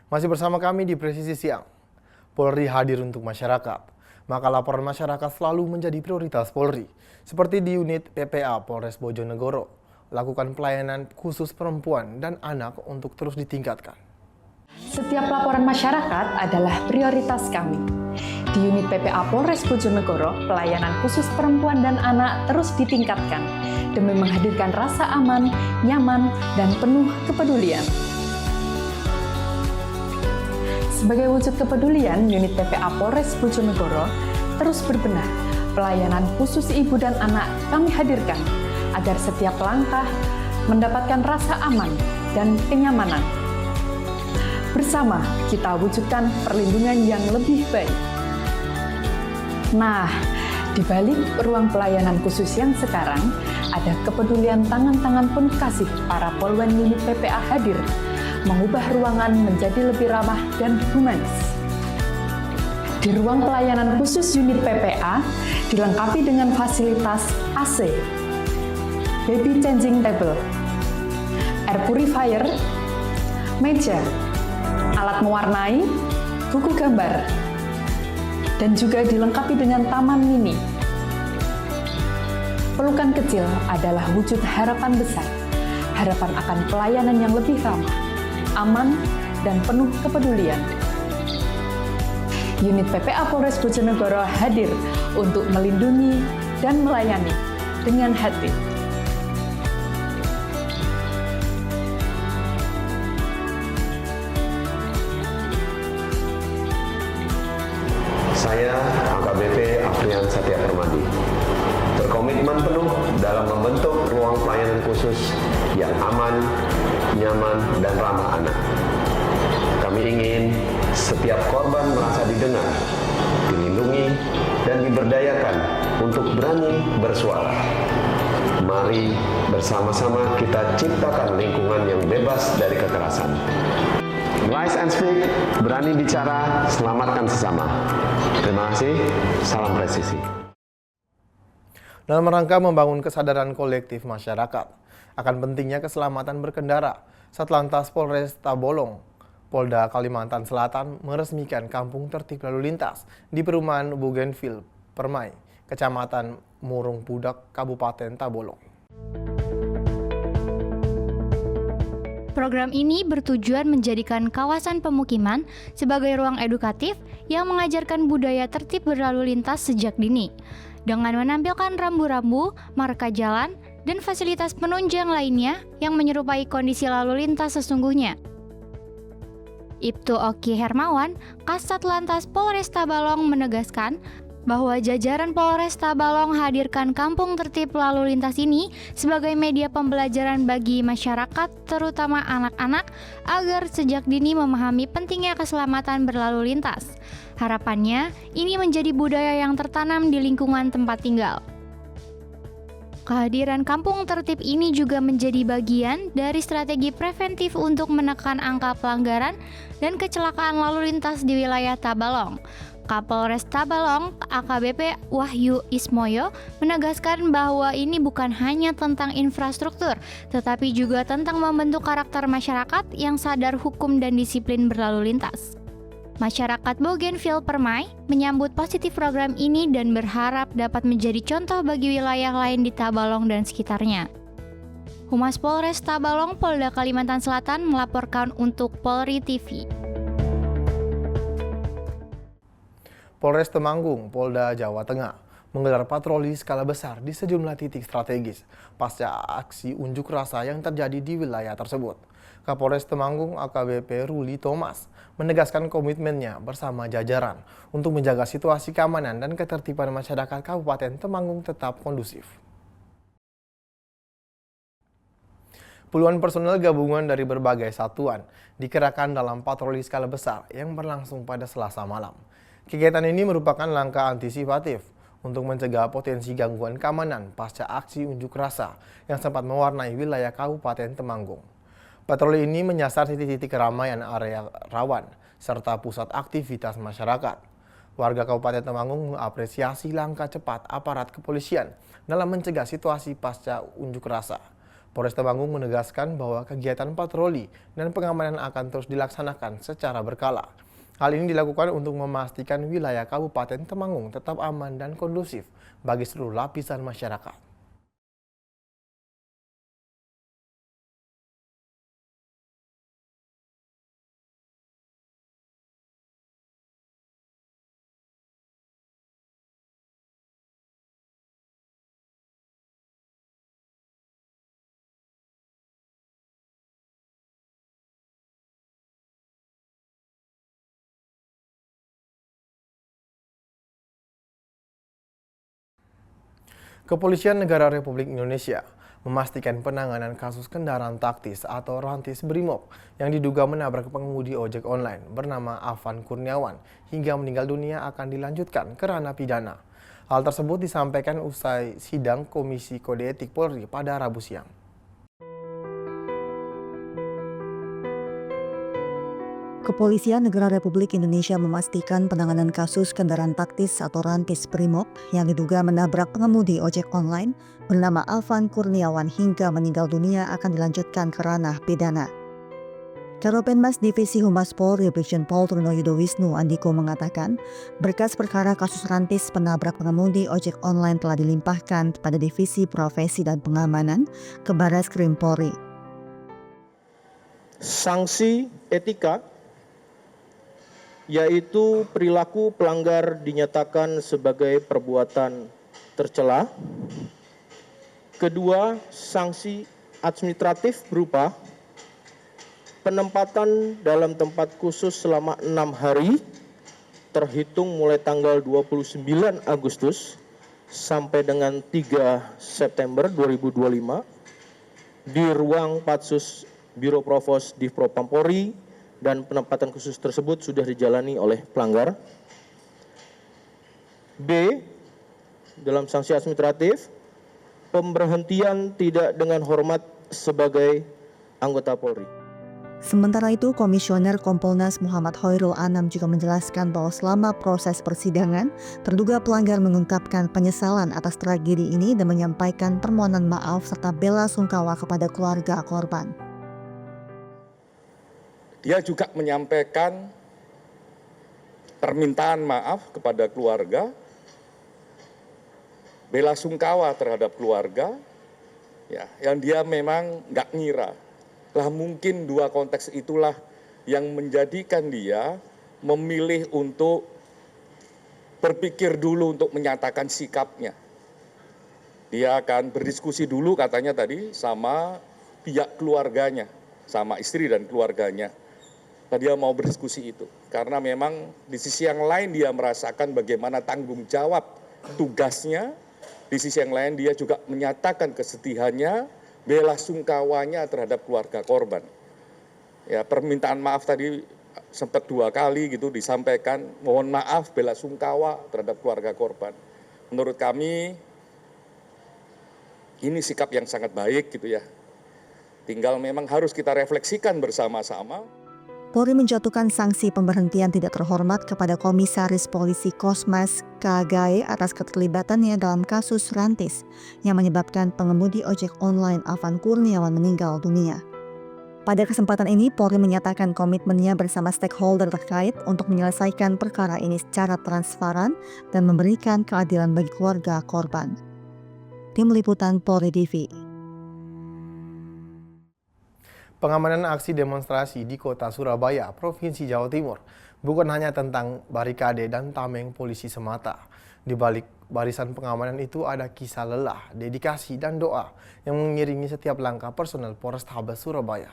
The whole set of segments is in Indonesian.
Masih bersama kami di Presisi Siang. Polri hadir untuk masyarakat. Maka laporan masyarakat selalu menjadi prioritas Polri. Seperti di unit PPA Polres Bojonegoro, lakukan pelayanan khusus perempuan dan anak untuk terus ditingkatkan. Setiap laporan masyarakat adalah prioritas kami. Di unit PPA Polres Bojonegoro, pelayanan khusus perempuan dan anak terus ditingkatkan demi menghadirkan rasa aman, nyaman, dan penuh kepedulian. Sebagai wujud kepedulian, unit PPA Polres Bojonegoro terus berbenah. Pelayanan khusus ibu dan anak kami hadirkan agar setiap langkah mendapatkan rasa aman dan kenyamanan. Bersama kita wujudkan perlindungan yang lebih baik. Nah, di balik ruang pelayanan khusus yang sekarang, ada kepedulian tangan-tangan penuh kasih para polwan unit PPA hadir, mengubah ruangan menjadi lebih ramah dan humanis. Di ruang pelayanan khusus unit PPA dilengkapi dengan fasilitas AC, baby changing table, air purifier, meja, alat mewarnai, buku gambar, dan juga dilengkapi dengan taman mini. Pelukan kecil adalah wujud harapan besar, harapan akan pelayanan yang lebih ramah, aman, dan penuh kepedulian. Unit PPA Polres Bojonegoro hadir untuk melindungi dan melayani dengan hati. Saya AKBP Afrian Satya Permadi berkomitmen penuh dalam membentuk ruang pelayanan khusus yang aman, nyaman, dan ramah anak. Kami ingin setiap korban merasa didengar, dilindungi, dan diberdayakan untuk berani bersuara. Mari bersama-sama kita ciptakan lingkungan yang bebas dari kekerasan. Rise and speak, berani bicara, selamatkan sesama. Terima kasih, salam presisi. Dalam rangka membangun kesadaran kolektif masyarakat akan pentingnya keselamatan berkendara, Satlantas Polres Tabalong, Polda Kalimantan Selatan meresmikan kampung tertib lalu lintas di perumahan Bougainville, Permai, Kecamatan Murung Pudak, Kabupaten Tabalong. Program ini bertujuan menjadikan kawasan pemukiman sebagai ruang edukatif yang mengajarkan budaya tertib berlalu lintas sejak dini, dengan menampilkan rambu-rambu, marka jalan, dan fasilitas penunjang lainnya yang menyerupai kondisi lalu lintas sesungguhnya. Ibtu Oki Hermawan, Kasat Lantas Polres Tabalong menegaskan bahwa jajaran Polres Tabalong hadirkan kampung tertib lalu lintas ini sebagai media pembelajaran bagi masyarakat, terutama anak-anak, agar sejak dini memahami pentingnya keselamatan berlalu lintas. Harapannya, ini menjadi budaya yang tertanam di lingkungan tempat tinggal. Kehadiran kampung tertib ini juga menjadi bagian dari strategi preventif untuk menekan angka pelanggaran dan kecelakaan lalu lintas di wilayah Tabalong. Kapolres Tabalong, AKBP Wahyu Ismoyo, menegaskan bahwa ini bukan hanya tentang infrastruktur, tetapi juga tentang membentuk karakter masyarakat yang sadar hukum dan disiplin berlalu lintas. Masyarakat Bougainville Permai menyambut positif program ini dan berharap dapat menjadi contoh bagi wilayah lain di Tabalong dan sekitarnya. Humas Polres Tabalong, Polda Kalimantan Selatan melaporkan untuk Polri TV. Polres Temanggung, Polda Jawa Tengah, menggelar patroli skala besar di sejumlah titik strategis pasca aksi unjuk rasa yang terjadi di wilayah tersebut. Kapolres Temanggung AKBP Ruli Thomas menegaskan komitmennya bersama jajaran untuk menjaga situasi keamanan dan ketertiban masyarakat Kabupaten Temanggung tetap kondusif. Puluhan personel gabungan dari berbagai satuan dikerahkan dalam patroli skala besar yang berlangsung pada Selasa malam. Kegiatan ini merupakan langkah antisipatif untuk mencegah potensi gangguan keamanan pasca aksi unjuk rasa yang sempat mewarnai wilayah Kabupaten Temanggung. Patroli ini menyasar titik-titik keramaian area rawan serta pusat aktivitas masyarakat. Warga Kabupaten Temanggung mengapresiasi langkah cepat aparat kepolisian dalam mencegah situasi pasca unjuk rasa. Polres Temanggung menegaskan bahwa kegiatan patroli dan pengamanan akan terus dilaksanakan secara berkala. Hal ini dilakukan untuk memastikan wilayah Kabupaten Temanggung tetap aman dan kondusif bagi seluruh lapisan masyarakat. Kepolisian Negara Republik Indonesia memastikan penanganan kasus kendaraan taktis atau rantis Brimob yang diduga menabrak pengemudi ojek online bernama Afan Kurniawan hingga meninggal dunia akan dilanjutkan ke ranah pidana. Hal tersebut disampaikan usai sidang Komisi Kode Etik Polri pada Rabu siang. Kepolisian Negara Republik Indonesia memastikan penanganan kasus kendaraan taktis atau rantis Brimob yang diduga menabrak pengemudi ojek online bernama Afan Kurniawan hingga meninggal dunia akan dilanjutkan ke ranah pidana. Karopenmas Divisi Humas Polri Brigjen Pol Truno Yudo Wisnu Andiko mengatakan, berkas perkara kasus rantis penabrak pengemudi ojek online telah dilimpahkan pada Divisi Profesi dan Pengamanan ke Barreskrim Polri. Sanksi etika yaitu perilaku pelanggar dinyatakan sebagai perbuatan tercela. Kedua, sanksi administratif berupa penempatan dalam tempat khusus selama 6 hari terhitung mulai tanggal 29 Agustus sampai dengan 3 September 2025 di ruang Patsus Biro Provos Divpropam Polri, dan penempatan khusus tersebut sudah dijalani oleh pelanggar. B. Dalam sanksi administratif, pemberhentian tidak dengan hormat sebagai anggota Polri. Sementara itu, Komisioner Kompolnas Muhammad Hoirul Anam juga menjelaskan bahwa selama proses persidangan, terduga pelanggar mengungkapkan penyesalan atas tragedi ini dan menyampaikan permohonan maaf serta bela sungkawa kepada keluarga korban. Dia juga menyampaikan permintaan maaf kepada keluarga, bela sungkawa terhadap keluarga, ya, yang dia memang nggak ngira. Lah mungkin dua konteks itulah yang menjadikan dia memilih untuk berpikir dulu untuk menyatakan sikapnya. Dia akan berdiskusi dulu katanya tadi sama pihak keluarganya, sama istri dan keluarganya. Dia mau berdiskusi itu, karena memang di sisi yang lain dia merasakan bagaimana tanggung jawab tugasnya, di sisi yang lain dia juga menyatakan kesedihannya, bela sungkawanya terhadap keluarga korban. Ya, permintaan maaf tadi sempat 2 kali gitu disampaikan, mohon maaf, bela sungkawa terhadap keluarga korban. Menurut kami ini sikap yang sangat baik gitu ya. Tinggal memang harus kita refleksikan bersama-sama. Polri menjatuhkan sanksi pemberhentian tidak terhormat kepada Komisaris Polisi Kosmas Kagae atas keterlibatannya dalam kasus rantis yang menyebabkan pengemudi ojek online Afan Kurniawan meninggal dunia. Pada kesempatan ini, Polri menyatakan komitmennya bersama stakeholder terkait untuk menyelesaikan perkara ini secara transparan dan memberikan keadilan bagi keluarga korban. Tim Liputan Polri TV. Pengamanan aksi demonstrasi di kota Surabaya, Provinsi Jawa Timur, bukan hanya tentang barikade dan tameng polisi semata. Di balik barisan pengamanan itu ada kisah lelah, dedikasi, dan doa yang mengiringi setiap langkah personel Polrestabes Surabaya.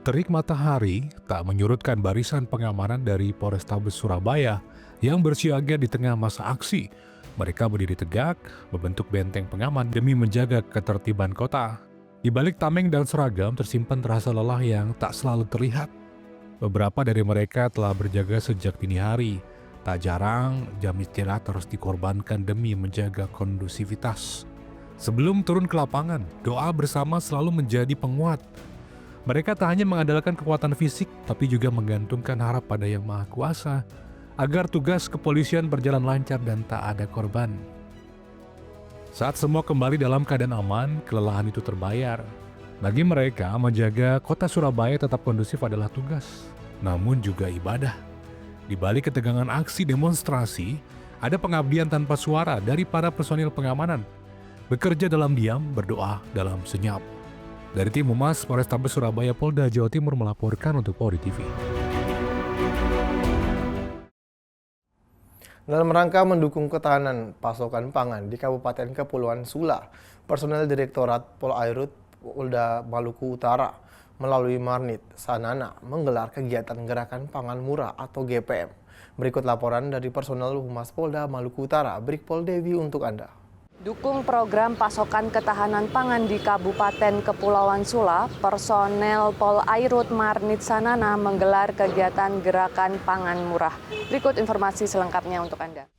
Terik matahari tak menyurutkan barisan pengamanan dari Polrestabes Surabaya yang bersiaga di tengah masa aksi. Mereka berdiri tegak, membentuk benteng pengaman demi menjaga ketertiban kota. Di balik tameng dan seragam tersimpan rasa lelah yang tak selalu terlihat. Beberapa dari mereka telah berjaga sejak dini hari. Tak jarang, jam istirahat harus dikorbankan demi menjaga kondusivitas. Sebelum turun ke lapangan, doa bersama selalu menjadi penguat. Mereka tak hanya mengandalkan kekuatan fisik, tapi juga menggantungkan harap pada Yang Maha Kuasa, agar tugas kepolisian berjalan lancar dan tak ada korban. Saat semua kembali dalam keadaan aman, kelelahan itu terbayar. Bagi mereka, menjaga kota Surabaya tetap kondusif adalah tugas, namun juga ibadah. Di balik ketegangan aksi demonstrasi, ada pengabdian tanpa suara dari para personil pengamanan. Bekerja dalam diam, berdoa dalam senyap. Dari tim Humas Polrestabes Surabaya Polda Jawa Timur melaporkan untuk Polri TV. Dalam rangka mendukung ketahanan pasokan pangan di Kabupaten Kepulauan Sula, personel Direktorat Polairut Polda Maluku Utara melalui Marnit Sanana menggelar kegiatan Gerakan Pangan Murah atau GPM. Berikut laporan dari personel Humas Polda Maluku Utara, Brigpol Dewi untuk Anda. Dukung program pasokan ketahanan pangan di Kabupaten Kepulauan Sula, personel Polairut Marnit Sanana menggelar kegiatan Gerakan Pangan Murah. Berikut informasi selengkapnya untuk Anda.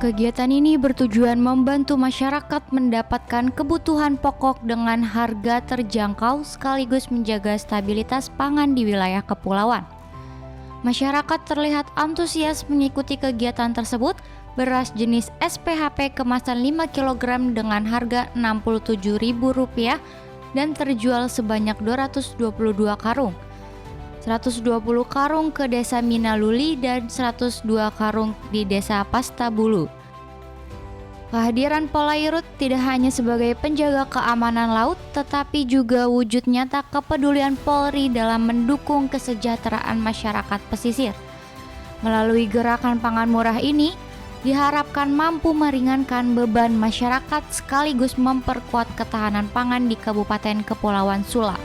Kegiatan ini bertujuan membantu masyarakat mendapatkan kebutuhan pokok dengan harga terjangkau sekaligus menjaga stabilitas pangan di wilayah kepulauan. Masyarakat terlihat antusias mengikuti kegiatan tersebut. Beras jenis SPHP kemasan 5 kg dengan harga Rp67.000 dan terjual sebanyak 222 karung. 120 karung ke Desa Minaluli dan 102 karung di Desa Pastabulu. Kehadiran Polairut tidak hanya sebagai penjaga keamanan laut, tetapi juga wujud nyata kepedulian Polri dalam mendukung kesejahteraan masyarakat pesisir. Melalui gerakan pangan murah ini, diharapkan mampu meringankan beban masyarakat sekaligus memperkuat ketahanan pangan di Kabupaten Kepulauan Sula.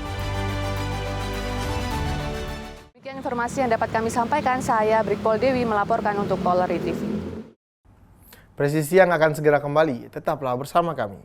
Demikian informasi yang dapat kami sampaikan, saya Brigpol Dewi melaporkan untuk Polri TV. Presisi yang akan segera kembali, tetaplah bersama kami.